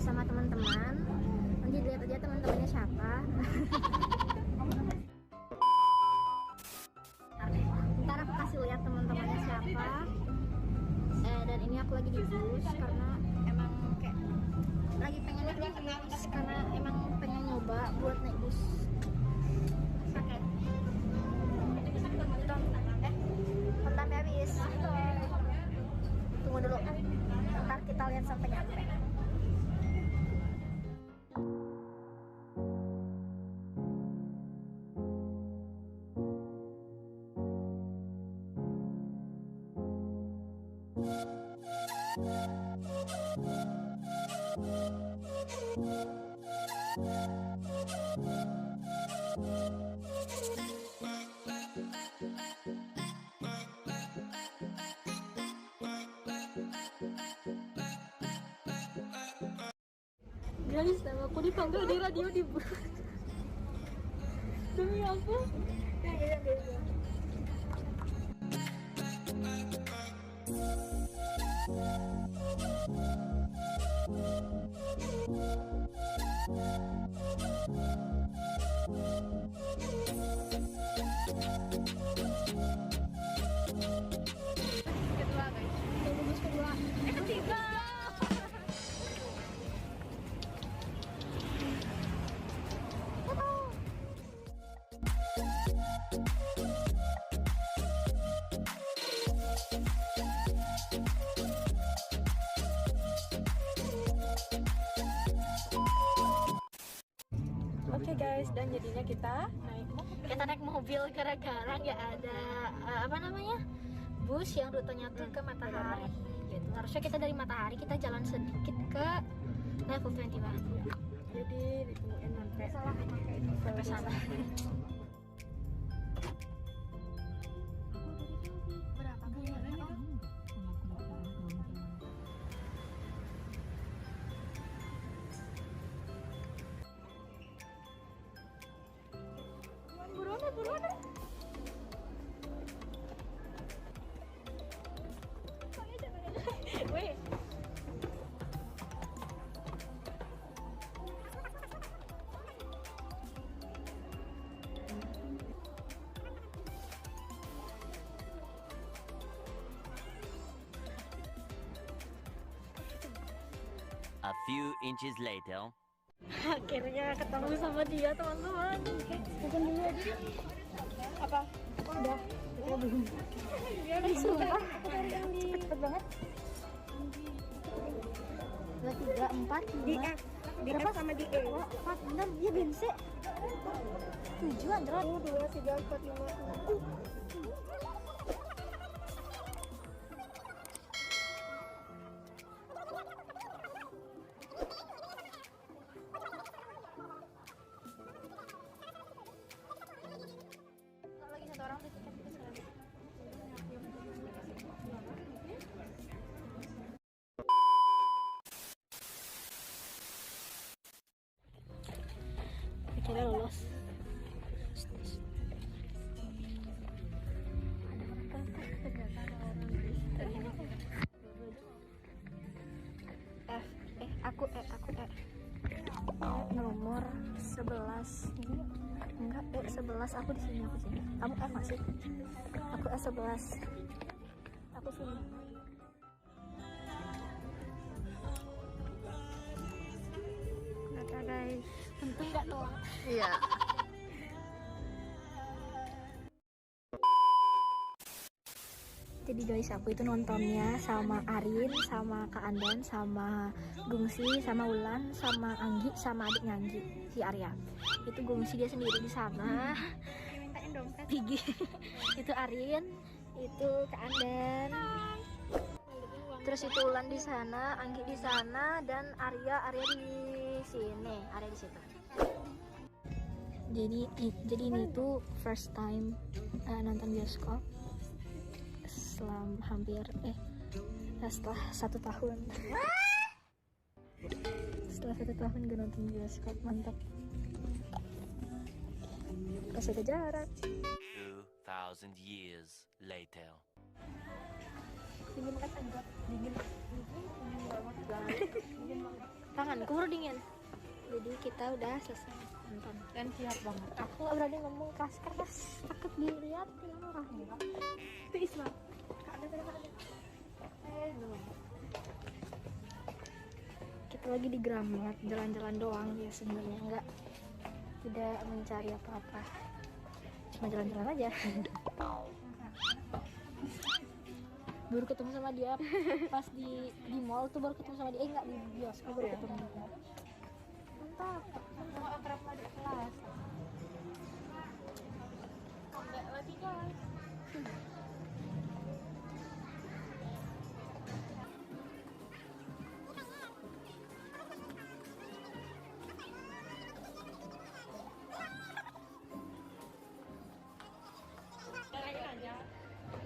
sama teman-teman. Nanti lihat aja teman-temannya siapa. Ntar aku kasih lihat teman-temannya siapa. Dan ini aku lagi di bus karena emang kayak lagi pengen naik bus karena emang pengen nyoba buat naik bus. Paket. Kontan habis. Tunggu dulu. Ntar kita lihat sampai nyampe. Guys, nama aku dipanggil di radio di bus. Demi apa? Kedua guys, bus kedua. Ketiga. Oke guys, dan jadinya kita naik mobil gara-gara nggak ada apa namanya bus yang rutenya tuh ke Matahari gitu. Harusnya kita dari Matahari kita jalan sedikit ke level 21. Jadi ditungguin sampai sampai sana. Berapa bayarnya? Buruan. Wait. A few inches later. Akhirnya ketemu sama dia teman-teman. Oke, bukan dulu aja. Apa? Oh, udah. Ya belum. Ya sumpah. Cepet banget. 2, 3, 4, 5. Di F. Di F sama di E. 4, 6. Dia bensin. 7 Android. 2, 3, 4, 5. Lagi satu orang tiket kita sekarang. Akhirnya lolos. Aku nomor 11. Enggak, 11 aku di sini, aku sini. Kamu masih? Aku 11. Aku sini. Kata guys, untung nggak telat. Iya. Jadi guys, aku itu nontonnya sama Arin, sama Kak Andan, sama Gungsi, sama Wulan, sama Anggi, sama adiknya Anggi, si Arya. Itu Gungsi dia sendiri di sana. Pigi. Itu Arin, itu Kak Andan. Terus itu Wulan di sana, Anggi di sana, dan Arya di sini, Arya di situ. Jadi ini tuh first time nonton bioskop. Setelah 1 tahun. Setelah 1 tahun gue nonton bioskop, mantap. Kasih jarak. 2000 years later. Dingin kan enggak? Dingin banget guys. Dingin banget. tanganku baru dingin. Jadi kita udah selesai nonton. Dan siap banget. Aku nggak berani ngomong keras, takut dilihat yang orang. Itu Isma. Kita lagi di Gramet, jalan-jalan doang ya sebenarnya, nggak tidak mencari apa-apa, cuma jalan-jalan aja. Baru ketemu sama dia pas di mall tuh, baru ketemu sama dia, nggak di bioskop, baru ketemu dia. Mantap, Mau akrab adik kelas. Enggak lagi guys.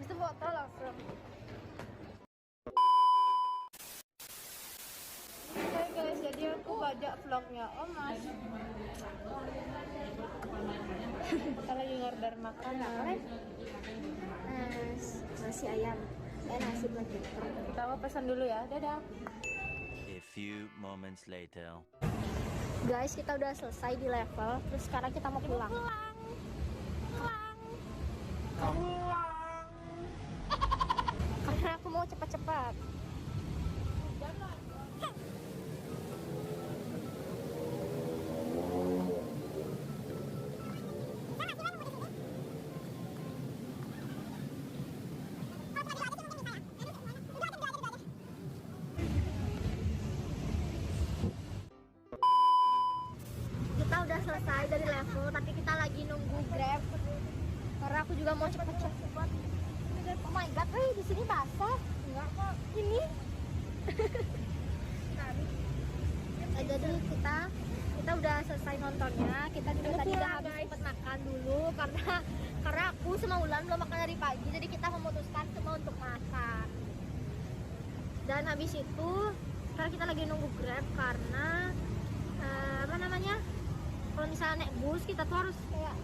itu foto langsung. Oke guys, jadi aku bajak vlognya Om Mas. Kita lagi ngorder makanan. Nasi ayam, nasi butter. Kita mau pesan dulu ya. Dadah. A few moments later. Guys, kita udah selesai di level, terus sekarang kita mau pulang. Karena aku mau cepat-cepat. Kita udah selesai dari level, tapi kita lagi nunggu Grab. Karena aku juga mau cepet-cepet. Oh my god, di sini basah. Enggak kok. Ini. Jadi kita udah selesai nontonnya. Kita juga tadi udah habis sempet makan dulu karena aku sama Ulan belum makan dari pagi. Jadi kita memutuskan semua untuk makan. Dan habis itu sekarang kita lagi nunggu Grab karena apa namanya? Kalau misalnya naik bus kita tuh harus kayak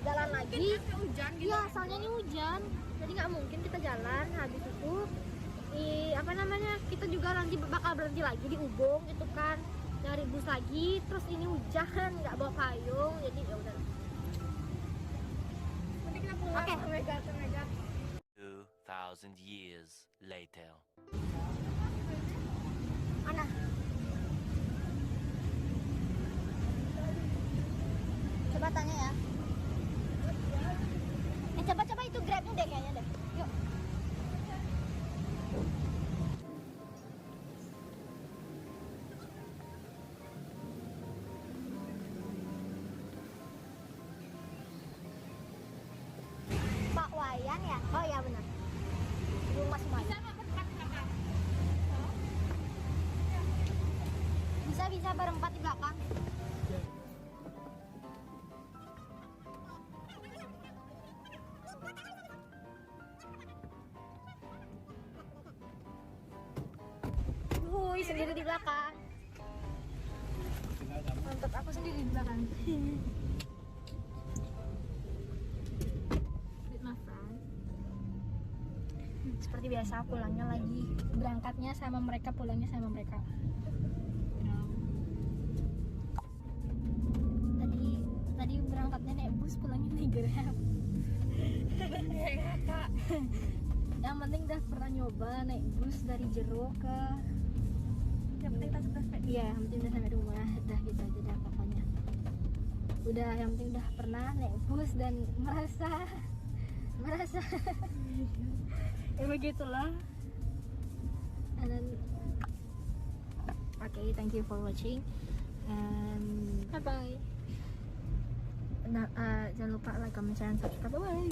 jalan lagi. Hujan gitu. Iya, soalnya ini hujan, jadi nggak mungkin kita jalan. Habis itu, apa namanya, kita juga nanti bakal berhenti lagi di Ubung, itu kan, nyari bus lagi. Terus ini hujan, nggak bawa payung, jadi ya udah. Nanti kita pulang. Oke. Mega. 2,000 years later. Mana? Coba tanya ya. Coba itu Grabnya deh kayaknya deh. Yuk. Pak Wayan ya? Oh iya benar. Rumah semuanya. Bisa berempat di belakang. Sendiri di belakang. Mantap, aku sendiri di belakang. With my friend. Seperti biasa pulangnya lagi, berangkatnya sama mereka, pulangnya sama mereka. Tadi berangkatnya naik bus, pulangnya naik Grab. Yang penting udah pernah nyoba naik bus dari Jero ke, Yang penting kita sudah sampai. iya, yang penting udah sampai rumah, udah gitu aja dah pokoknya. Udah, yang penting udah pernah naik bus dan merasa ya begitulah. And then, okay, thank you for watching and bye bye. Nah, jangan lupa like, comment, share, and subscribe. Bye bye.